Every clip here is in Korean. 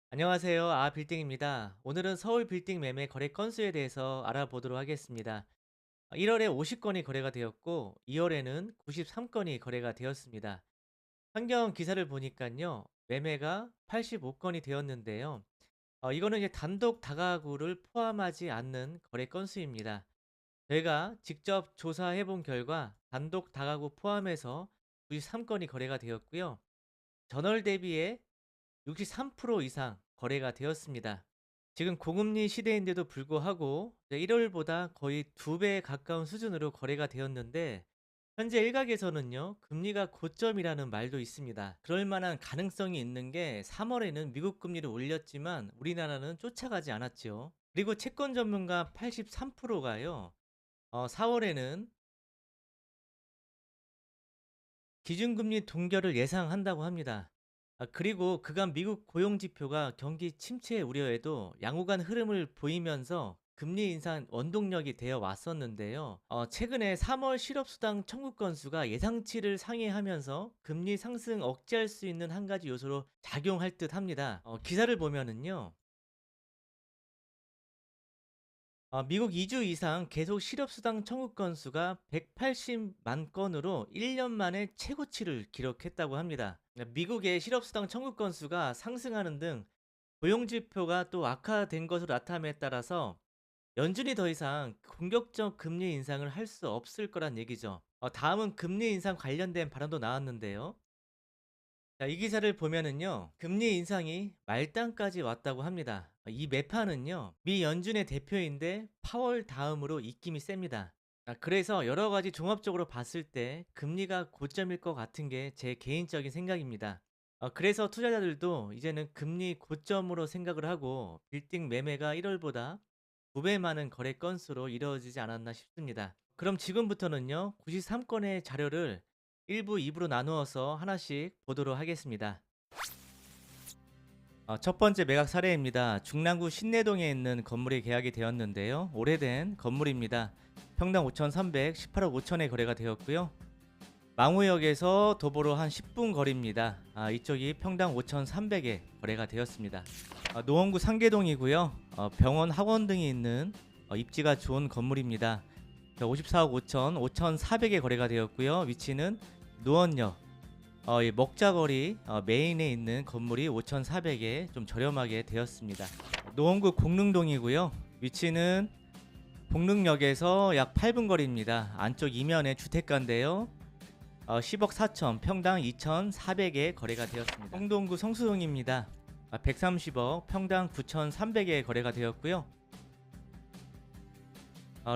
안녕하세요. 빌딩입니다. 오늘은 서울 빌딩 매매 거래 건수에 대해서 알아보도록 하겠습니다. 1월에 50건이 거래가 되었고, 2월에는 93건이 거래가 되었습니다. 환경 기사를 보니까요, 매매가 85건이 되었는데요. 이거는 이제 단독 다가구를 포함하지 않는 거래 건수입니다. 저희가 직접 조사해 본 결과, 단독 다가구 포함해서 93건이 거래가 되었고요. 전월 대비에 63% 이상 거래가 되었습니다. 지금 고금리 시대인데도 불구하고 1월보다 거의 2배 가까운 수준으로 거래가 되었는데, 현재 일각에서는요, 금리가 고점이라는 말도 있습니다. 그럴 만한 가능성이 있는 게 3월에는 미국 금리를 올렸지만 우리나라는 쫓아가지 않았죠. 그리고 채권 전문가 83%가요, 4월에는 기준금리 동결을 예상한다고 합니다. 그리고 그간 미국 고용 지표가 경기 침체 우려에도 양호한 흐름을 보이면서 금리 인상 원동력이 되어 왔었는데요. 최근에 3월 실업수당 청구 건수가 예상치를 상회하면서 금리 상승 억제할 수 있는 한 가지 요소로 작용할 듯 합니다. 기사를 보면은요. 미국 2주 이상 계속 실업수당 청구 건수가 180만 건으로 1년 만에 최고치를 기록했다고 합니다. 미국의 실업수당 청구 건수가 상승하는 등 고용지표가 또 악화된 것으로 나타남에 따라서 연준이 더 이상 공격적 금리 인상을 할 수 없을 거란 얘기죠. 다음은 금리 인상 관련된 발언도 나왔는데요. 자, 이 기사를 보면은요, 금리 인상이 말단까지 왔다고 합니다. 이 매파는요, 미 연준의 대표인데 파월 다음으로 입김이 셉니다. 그래서 여러 가지 종합적으로 봤을 때 금리가 고점일 것 같은 게 제 개인적인 생각입니다. 그래서 투자자들도 이제는 금리 고점으로 생각을 하고 빌딩 매매가 1월보다 2배 많은 거래 건수로 이루어지지 않았나 싶습니다. 그럼 지금부터는요, 93건의 자료를 1부, 2부로 나누어서 하나씩 보도록 하겠습니다. 첫 번째 매각 사례입니다. 중랑구 신내동에 있는 건물이 계약이 되었는데요. 오래된 건물입니다. 평당 5,300, 18억 5천에 거래가 되었고요. 망우역에서 도보로 한 10분 거리입니다. 이쪽이 평당 5,300에 거래가 되었습니다. 노원구 상계동이고요. 병원, 학원 등이 있는 입지가 좋은 건물입니다. 54억 5천, 5,400에 거래가 되었고요. 위치는 노원역, 이 먹자거리 메인에 있는 건물이 5,400에 좀 저렴하게 되었습니다. 노원구 공릉동이고요. 위치는 공릉역에서 약 8분 거리입니다. 안쪽 이면에 주택가인데요. 10억 4천, 평당 2,400에 거래가 되었습니다. 성동구 성수동입니다. 130억, 평당 9,300에 거래가 되었고요.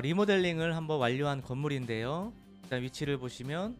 리모델링을 한번 완료한 건물인데요. 일단 위치를 보시면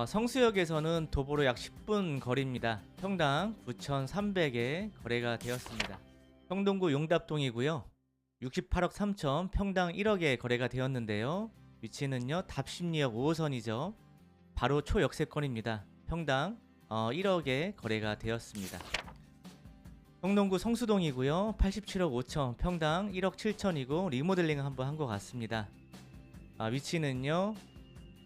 성수역에서는 도보로 약 10분 거리입니다. 평당 9,300에 거래가 되었습니다. 성동구 용답동이고요. 68억 3천, 평당 1억에 거래가 되었는데요. 위치는요, 답심리역 5호선이죠. 바로 초역세권입니다. 평당 1억에 거래가 되었습니다. 성동구 성수동이고요. 87억 5천, 평당 1억 7천이고 리모델링 한번 한 것 같습니다. 위치는요,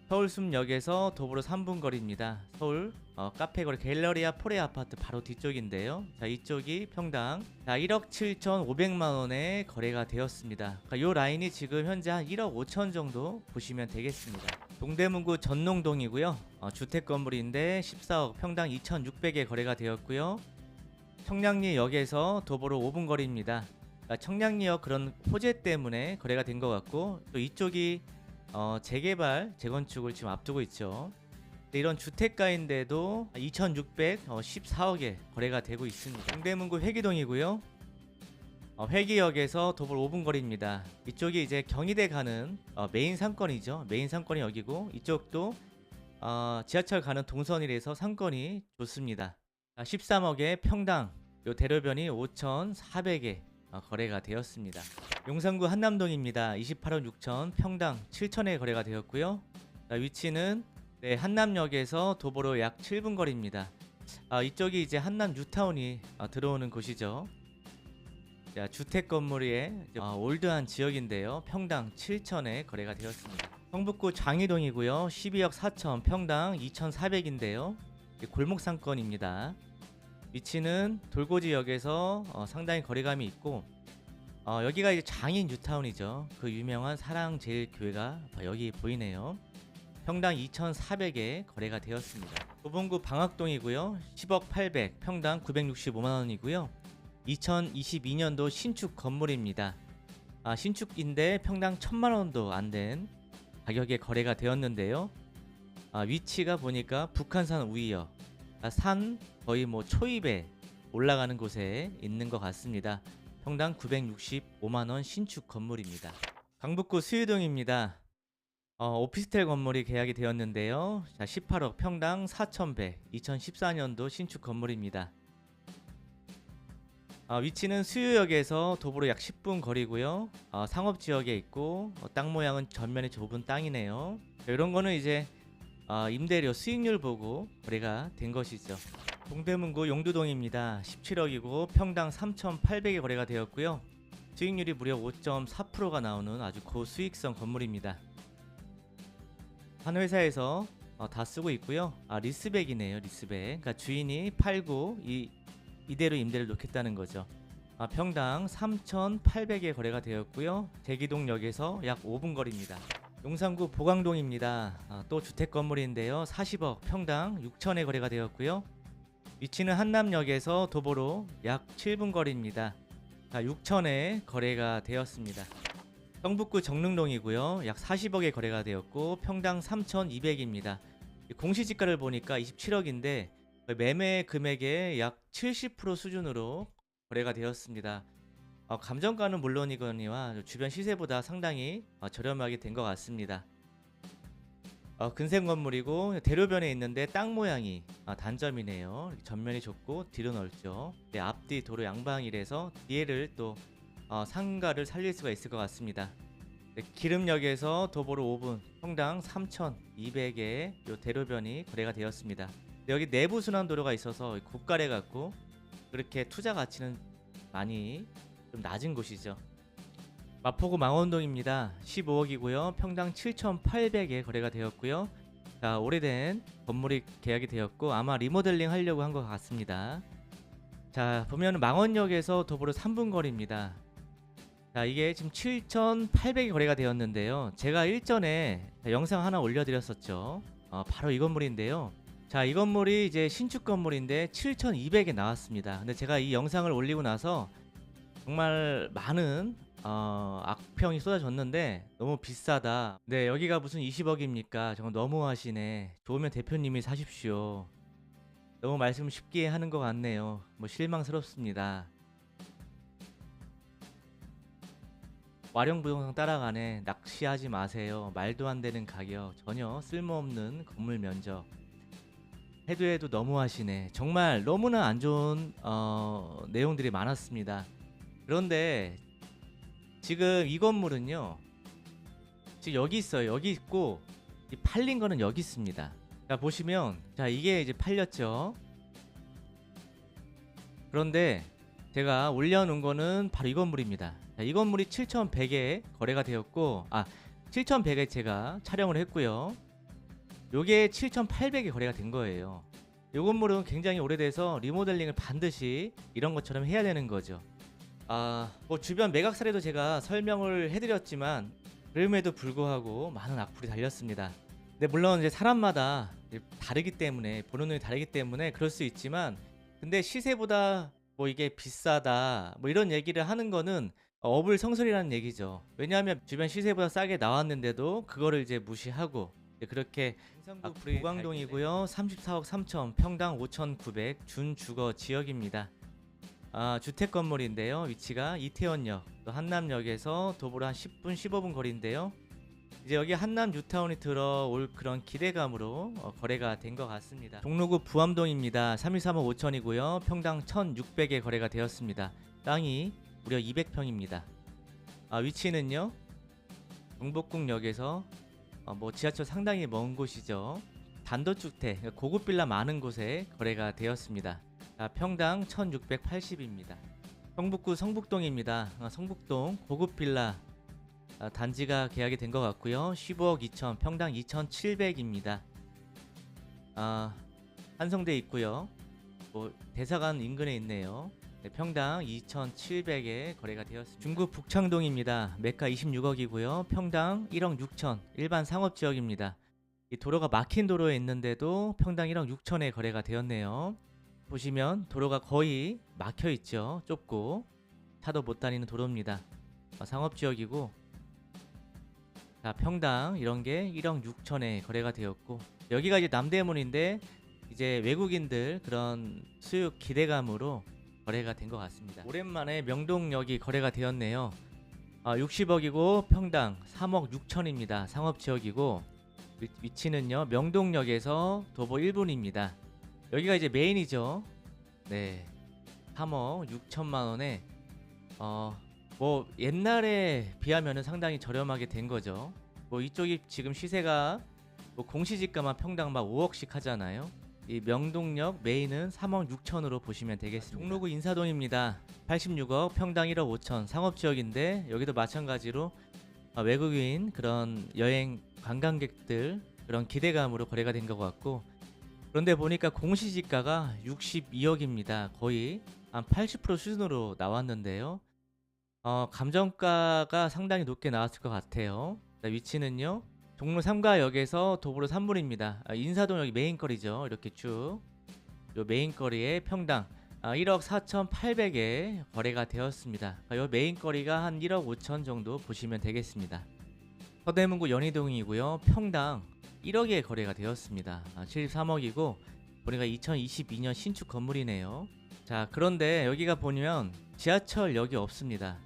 서울숲역에서 도보로 3분 거리입니다. 서울 카페거리 갤러리아 포레 아파트 바로 뒤쪽인데요. 자, 이쪽이 평당 1억 7,500만원에 거래가 되었습니다. 이 라인이 지금 현재 한 1억 5천 정도 보시면 되겠습니다. 동대문구 전농동이고요. 주택 건물인데 14억, 평당 2,600에 거래가 되었고요. 청량리역에서 도보로 5분 거리입니다. 청량리역 그런 호재 때문에 거래가 된 것 같고, 또 이쪽이 재개발, 재건축을 지금 앞두고 있죠. 이런 주택가인데도 2,614억에 거래가 되고 있습니다. 동대문구 회기동이고요. 회기역에서 도보 5분 거리입니다. 이쪽이 이제 경희대 가는 메인 상권이죠. 메인 상권이 여기고, 이쪽도 지하철 가는 동선이라서 상권이 좋습니다. 13억에 평당, 요 대로변이 5,400에 거래가 되었습니다. 용산구 한남동입니다. 28억 6천, 평당 7천에 거래가 되었고요. 위치는 한남역에서 도보로 약 7분 거리입니다. 이쪽이 이제 한남 뉴타운이 들어오는 곳이죠. 자, 주택 건물의 올드한 지역인데요. 평당 7천에 거래가 되었습니다. 성북구 장이동이고요. 12억 4천, 평당 2,400인데요. 골목 상권입니다. 위치는 돌고지역에서 상당히 거리감이 있고, 여기가 이제 장인 뉴타운이죠. 그 유명한 사랑제일교회가 여기 보이네요. 평당 2,400에 거래가 되었습니다. 도봉구 방학동이고요. 10억 800, 평당 965만원이고요. 2022년도 신축 건물입니다. 신축인데 평당 1,000만원도 안 된 가격에 거래가 되었는데요. 위치가 보니까 북한산 우이역, 산 거의 뭐 초입에 올라가는 곳에 있는 것 같습니다. 평당 965만원 신축 건물입니다. 강북구 수유동입니다. 오피스텔 건물이 계약이 되었는데요. 자, 18억, 평당 4,100, 2014년도 신축 건물입니다. 위치는 수유역에서 도보로 약 10분 거리고요. 상업지역에 있고, 땅 모양은 전면이 좁은 땅이네요. 이런 거는 이제 임대료 수익률 보고 거래가 된 것이죠. 동대문구 용두동입니다. 17억이고 평당 3,800에 거래가 되었고요. 수익률이 무려 5.4%가 나오는 아주 고수익성 건물입니다. 한 회사에서 다 쓰고 있고요. 리스백이네요. 리스백. 그러니까 주인이 팔고 이대로 임대를 놓겠다는 거죠. 평당 3,800에 거래가 되었고요. 제기동역에서 약 5분 거리입니다. 용산구 보강동입니다. 또 주택 건물인데요. 40억, 평당 6,000에 거래가 되었고요. 위치는 한남역에서 도보로 약 7분 거리입니다. 6,000에 거래가 되었습니다. 성북구 정릉동이고요. 약 40억에 거래가 되었고 평당 3,200입니다. 공시지가를 보니까 27억인데 매매 금액의 약 70% 수준으로 거래가 되었습니다. 감정가는 물론이거니와 주변 시세보다 상당히 저렴하게 된 것 같습니다. 근생 건물이고 대로변에 있는데 땅 모양이 단점이네요. 전면이 좁고 뒤로 넓죠. 앞뒤 도로 양방이라서 뒤에를 또 상가를 살릴 수가 있을 것 같습니다. 기름역에서 도보로 5분, 평당 3,200에 대로변이 거래가 되었습니다. 여기 내부 순환도로가 있어서 고가래 갖고 그렇게 투자 가치는 많이 좀 낮은 곳이죠. 마포구 망원동입니다. 15억이고요. 평당 7,800에 거래가 되었고요. 자, 오래된 건물이 계약이 되었고 아마 리모델링 하려고 한 것 같습니다. 자, 보면 망원역에서 도보로 3분 거리입니다. 자, 이게 지금 7,800에 거래가 되었는데요. 제가 일전에 영상 하나 올려드렸었죠. 바로 이 건물인데요. 자, 이 건물이 이제 신축 건물인데 7,200에 나왔습니다. 근데 제가 이 영상을 올리고 나서 정말 많은 악평이 쏟아졌는데 너무 비싸다. 네, 여기가 무슨 20억입니까? 정말 너무하시네. 좋으면 대표님이 사십시오. 너무 말씀 쉽게 하는 것 같네요. 뭐 실망스럽습니다. 와룡부동산 따라가네. 낚시하지 마세요. 말도 안 되는 가격. 전혀 쓸모없는 건물 면적. 해도 너무하시네. 정말 너무나 안 좋은 내용들이 많았습니다. 그런데 지금 이 건물은요, 지금 여기 있어요. 여기 있고 이 팔린 거는 여기 있습니다. 자, 보시면 자, 이게 이제 팔렸죠. 그런데 제가 올려놓은 거는 바로 이 건물입니다. 자, 이 건물이 7,100에 거래가 되었고 7,100에 제가 촬영을 했고요. 요게 7,800에 거래가 된 거예요. 이 건물은 굉장히 오래돼서 리모델링을 반드시 이런 것처럼 해야 되는 거죠. 뭐 주변 매각 사례도 제가 설명을 해드렸지만 그럼에도 불구하고 많은 악플이 달렸습니다. 근데 물론 이제 사람마다 다르기 때문에 보는 눈이 다르기 때문에 그럴 수 있지만, 근데 시세보다 뭐 이게 비싸다 뭐 이런 얘기를 하는 거는 어불성설이라는 얘기죠. 왜냐하면 주변 시세보다 싸게 나왔는데도 그거를 이제 무시하고 그렇게. 보강동이고요. 34억 3천, 평당 5,900, 준주거 지역입니다. 주택 건물인데요. 위치가 이태원역, 또 한남역에서 도보로 한 10분, 15분 거리인데요. 이제 여기 한남 뉴타운이 들어올 그런 기대감으로 거래가 된 것 같습니다. 종로구 부암동입니다. 33억 5천이고요. 평당 1,600에 거래가 되었습니다. 땅이 무려 200평입니다. 위치는요, 경복궁역에서 뭐 지하철 상당히 먼 곳이죠. 단독주택, 고급 빌라 많은 곳에 거래가 되었습니다. 평당 1,680입니다. 성북구 성북동입니다. 성북동 고급 빌라 단지가 계약이 된 것 같고요. 15억 2천, 평당 2,700입니다. 한성대 있고요. 뭐 대사관 인근에 있네요. 네, 평당 2,700에 거래가 되었습니다. 중구 북창동입니다. 매가 26억이고요. 평당 1억 6천, 일반 상업지역입니다. 이 도로가 막힌 도로에 있는데도 평당 1억 6천에 거래가 되었네요. 보시면 도로가 거의 막혀 있죠. 좁고 차도 못 다니는 도로입니다. 상업지역이고, 자, 평당 이런 게 1억 6천에 거래가 되었고, 여기가 이제 남대문인데 이제 외국인들 그런 수익 기대감으로 거래가 된 것 같습니다. 오랜만에 명동역이 거래가 되었네요. 60억이고 평당 3억 6천입니다. 상업지역이고, 위치는요 명동역에서 도보 1분입니다. 여기가 이제 메인이죠. 네, 3억 6천만원에 뭐 옛날에 비하면은 상당히 저렴하게 된 거죠. 뭐 이쪽이 지금 시세가 뭐 공시지가만 평당 막 5억씩 하잖아요. 이 명동역 메인은 3억 6천으로 보시면 되겠습니다. 종로구 인사동입니다. 86억 평당 1억 5천 상업지역인데, 여기도 마찬가지로 외국인 그런 여행 관광객들 그런 기대감으로 거래가 된 것 같고, 그런데 보니까 공시지가가 62억입니다. 거의 한 80% 수준으로 나왔는데요. 감정가가 상당히 높게 나왔을 것 같아요. 위치는요 종로 3가역에서 도보로 3분입니다. 인사동역이 메인거리죠. 이렇게 쭉 요 메인거리에 평당 1억 4,800에 거래가 되었습니다. 요 메인거리가 한 1억 5천 정도 보시면 되겠습니다. 서대문구 연희동이고요. 평당 1억에 거래가 되었습니다. 73억이고 보니까 2022년 신축 건물이네요. 자, 그런데 여기가 보면 지하철역이 없습니다.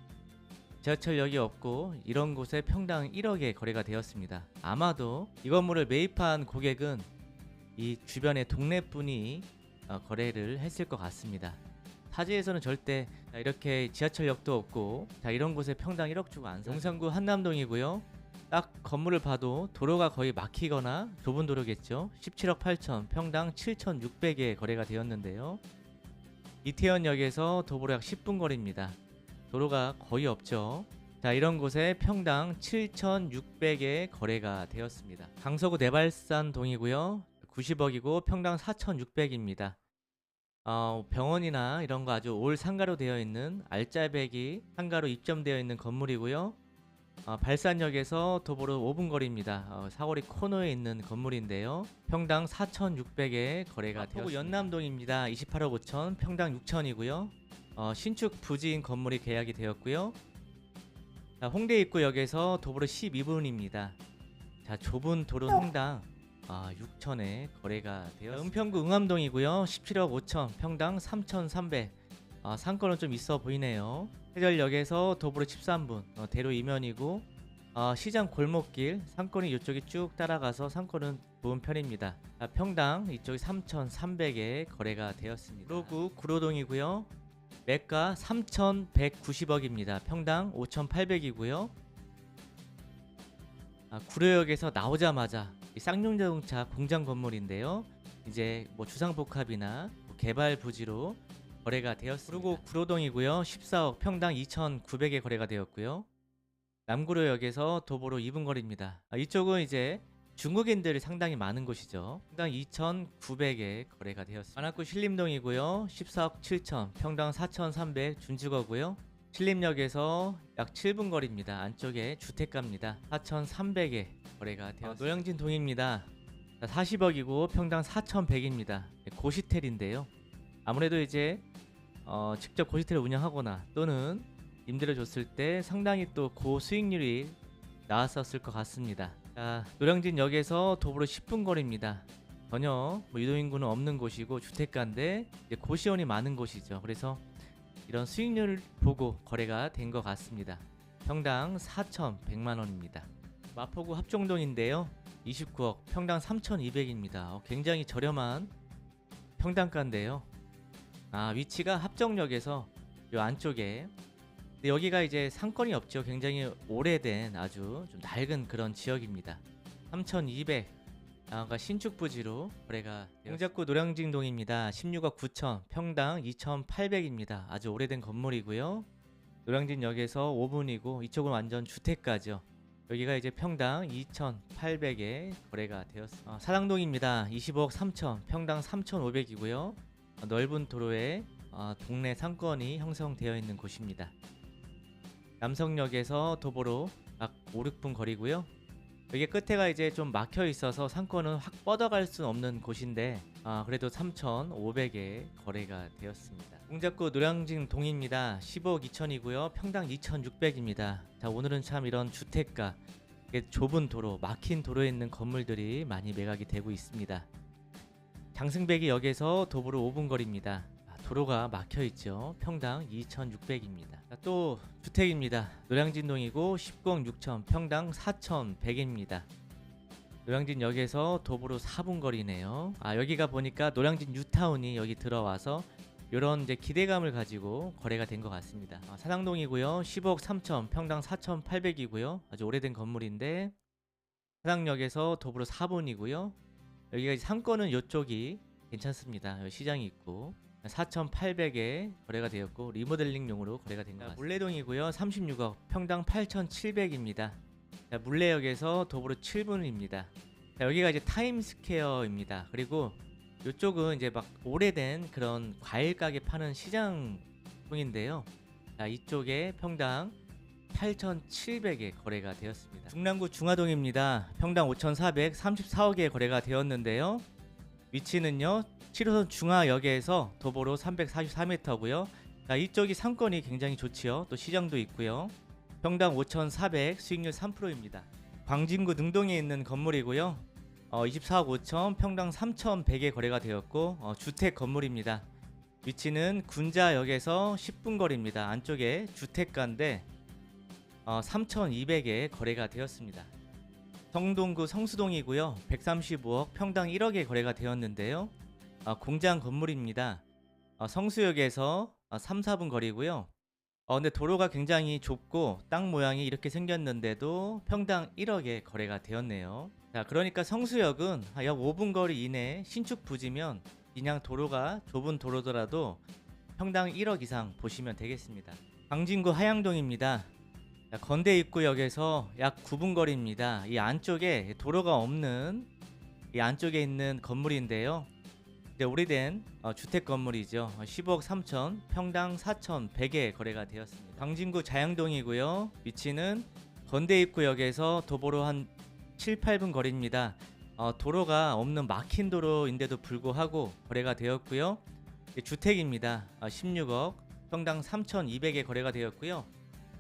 지하철역이 없고 이런 곳에 평당 1억에 거래가 되었습니다. 아마도 이 건물을 매입한 고객은 이 주변의 동네분이 거래를 했을 것 같습니다. 타지에서는 절대 이렇게 지하철역도 없고 이런 곳에 평당 1억 주고 안 사죠. 용산구 한남동이고요. 딱 건물을 봐도 도로가 거의 막히거나 좁은 도로겠죠. 17억 8천 평당 7,600에 거래가 되었는데요. 이태원역에서 도보로 약 10분 거리입니다. 도로가 거의 없죠. 자, 이런 곳에 평당 7,600에 거래가 되었습니다. 강서구 내발산동이고요. 90억이고 평당 4,600입니다. 병원이나 이런 거 아주 올 상가로 되어 있는 알짜배기 상가로 입점되어 있는 건물이고요. 발산역에서 도보로 5분 거리입니다. 사거리 코너에 있는 건물인데요. 평당 4,600에 거래가 되었습니다. 연남동입니다. 28억 5천 평당 6천이고요. 신축 부지인 건물이 계약이 되었고요. 자, 홍대 입구역에서 도보로 12분입니다. 자, 좁은 도로 평당 6천에 거래가 되었습니다. 은평구 응암동이고요. 17억 5천 평당 3,300. 상권은 좀 있어 보이네요. 해절역에서 도보로 13분 대로 이면이고, 시장 골목길 상권이 이쪽이 쭉 따라가서 상권은 좋은 편입니다. 평당 이쪽이 3,300에 거래가 되었습니다. 구로구 구로동이고요. 매가 3,190억입니다. 평당 5,800이고요. 구로역에서 나오자마자 이 쌍용자동차 공장 건물인데요. 이제 뭐 주상복합이나 뭐 개발 부지로 거래가 되었습니다. 그리고 구로동이고요. 14억 평당 2,900에 거래가 되었고요. 남구로역에서 도보로 2분 거리입니다. 이쪽은 이제 중국인들이 상당히 많은 곳이죠. 평당 2,900에 거래가 되었습니다. 관악구 신림동이고요. 14억 7천 평당 4,300 준주거고요. 신림역에서 약 7분 거리입니다. 안쪽에 주택가입니다. 4,300에 거래가 되었습니다. 노량진 동입니다. 40억이고 평당 4,100입니다. 고시텔인데요. 아무래도 이제 직접 고시텔을 운영하거나 또는 임대를 줬을 때 상당히 또 고수익률이 나왔었을 것 같습니다. 자, 노량진역에서 도보로 10분 거리입니다. 전혀 뭐 유도인구는 없는 곳이고 주택가인데 이제 고시원이 많은 곳이죠. 그래서 이런 수익률을 보고 거래가 된 것 같습니다. 평당 4,100만원입니다. 마포구 합정동인데요. 29억 평당 3,200입니다. 굉장히 저렴한 평당가인데요. 위치가 합정역에서 요 안쪽에, 근데 여기가 이제 상권이 없죠. 굉장히 오래된 아주 좀 낡은 그런 지역입니다. 3,200 신축 부지로 거래가 용작구 노량진동입니다. 16억 9천 평당 2,800입니다. 아주 오래된 건물이고요. 노량진역에서 5분이고 이쪽은 완전 주택가죠. 여기가 이제 평당 2,800에 거래가 되었습니다. 사당동입니다. 25억 3천 평당 3,500이고요. 넓은 도로에 동네 상권이 형성되어 있는 곳입니다. 남성역에서 도보로 약 5, 6분 거리고요. 여기 끝에가 이제 좀 막혀 있어서 상권은 확 뻗어갈 수 없는 곳인데 그래도 3,500에 거래가 되었습니다. 동작구 노량진 동입니다. 15억 2천이고요. 평당 2,600입니다. 자, 오늘은 참 이런 주택가, 좁은 도로, 막힌 도로에 있는 건물들이 많이 매각이 되고 있습니다. 장승배기 역에서 도보로 5분 거리입니다. 도로가 막혀 있죠. 평당 2,600입니다. 또 주택입니다. 노량진동이고 19억 6천, 평당 4,100입니다. 노량진역에서 도보로 4분 거리네요. 여기가 보니까 노량진 뉴타운이 여기 들어와서 이런 이제 기대감을 가지고 거래가 된 것 같습니다. 사당동이고요. 15억 3천, 평당 4,800이고요. 아주 오래된 건물인데 사당역에서 도보로 4분이고요. 여기가 상권은 이쪽이 괜찮습니다. 여기 시장이 있고 4,800에 거래가 되었고 리모델링용으로 거래가 된 것 같습니다. 물레동이고요. 36억, 평당 8,700입니다. 물레역에서 도보로 7분입니다. 여기가 이제 타임스퀘어입니다. 그리고 이쪽은 이제 막 오래된 그런 과일 가게 파는 시장통인데요. 이쪽에 평당 8,700에 거래가 되었습니다. 중랑구 중화동입니다. 평당 5,400, 34억에 거래가 되었는데요. 위치는요 7호선 중화역에서 도보로 344m고요. 이쪽이 상권이 굉장히 좋지요. 또 시장도 있고요. 평당 5,400, 수익률 3%입니다. 광진구 능동에 있는 건물이고요. 24억 5천, 평당 3,100에 거래가 되었고 주택 건물입니다. 위치는 군자역에서 10분 거리입니다. 안쪽에 주택가인데 3,200에 거래가 되었습니다. 성동구 성수동이고요. 135억, 평당 1억에 거래가 되었는데요. 공장 건물입니다. 성수역에서 3, 4분 거리고요. 근데 도로가 굉장히 좁고 땅 모양이 이렇게 생겼는데도 평당 1억에 거래가 되었네요. 자, 그러니까 성수역은 약 5분 거리 이내 신축 부지면 그냥 도로가 좁은 도로더라도 평당 1억 이상 보시면 되겠습니다. 광진구 하양동입니다. 건대 입구역에서 약 9분 거리입니다. 이 안쪽에 도로가 없는 이 안쪽에 있는 건물인데요. 이제 오래된 주택 건물이죠. 15억 3천, 평당 4,100에 거래가 되었습니다. 광진구 자양동이고요. 위치는 건대 입구역에서 도보로 한 7, 8분 거리입니다. 도로가 없는 막힌 도로인데도 불구하고 거래가 되었고요. 주택입니다. 16억, 평당 3,200에 거래가 되었고요.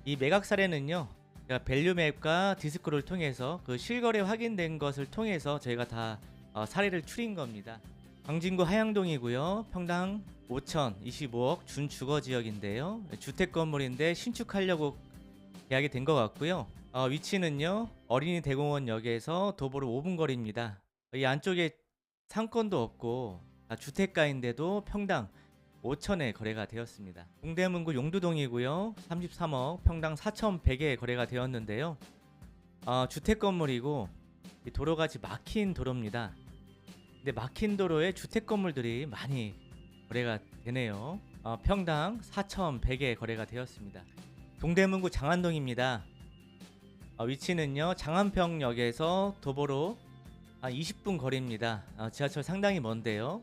이 매각 사례는요, 제가 밸류맵과 디스코를 통해서 그 실거래 확인된 것을 통해서 저희가 다 사례를 추린 겁니다. 광진구 하양동이고요. 평당 5천, 25억 준주거지역인데요. 주택 건물인데 신축하려고 계약이 된 것 같고요. 위치는요 어린이 대공원역에서 도보로 5분 거리입니다. 이 안쪽에 상권도 없고 주택가인데도 평당 5천에 거래가 되었습니다. 동대문구 용두동이고요. 33억, 평당 4,100에 거래가 되었는데요. 주택 건물이고 도로같이 막힌 도로입니다. 근데 막힌 도로에 주택 건물들이 많이 거래가 되네요. 평당 4,100에 거래가 되었습니다. 동대문구 장안동입니다. 위치는요 장안평역에서 도보로 한 20분 거리입니다. 지하철 상당히 먼데요.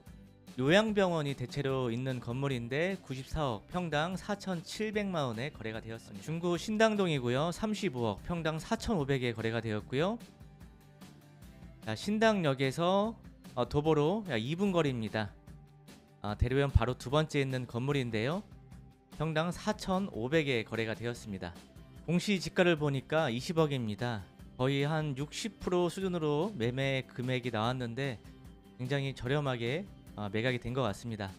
요양병원이 대체로 있는 건물인데 94억, 평당 4,700만원에 거래가 되었습니다. 중구 신당동이고요. 35억, 평당 4,500에 거래가 되었고요. 신당역에서 도보로 2분 거리입니다. 대로변 바로 두 번째 있는 건물인데요. 평당 4,500에 거래가 되었습니다. 공시 지가를 보니까 20억입니다. 거의 한 60% 수준으로 매매 금액이 나왔는데 굉장히 저렴하게 매각이 된 것 같습니다.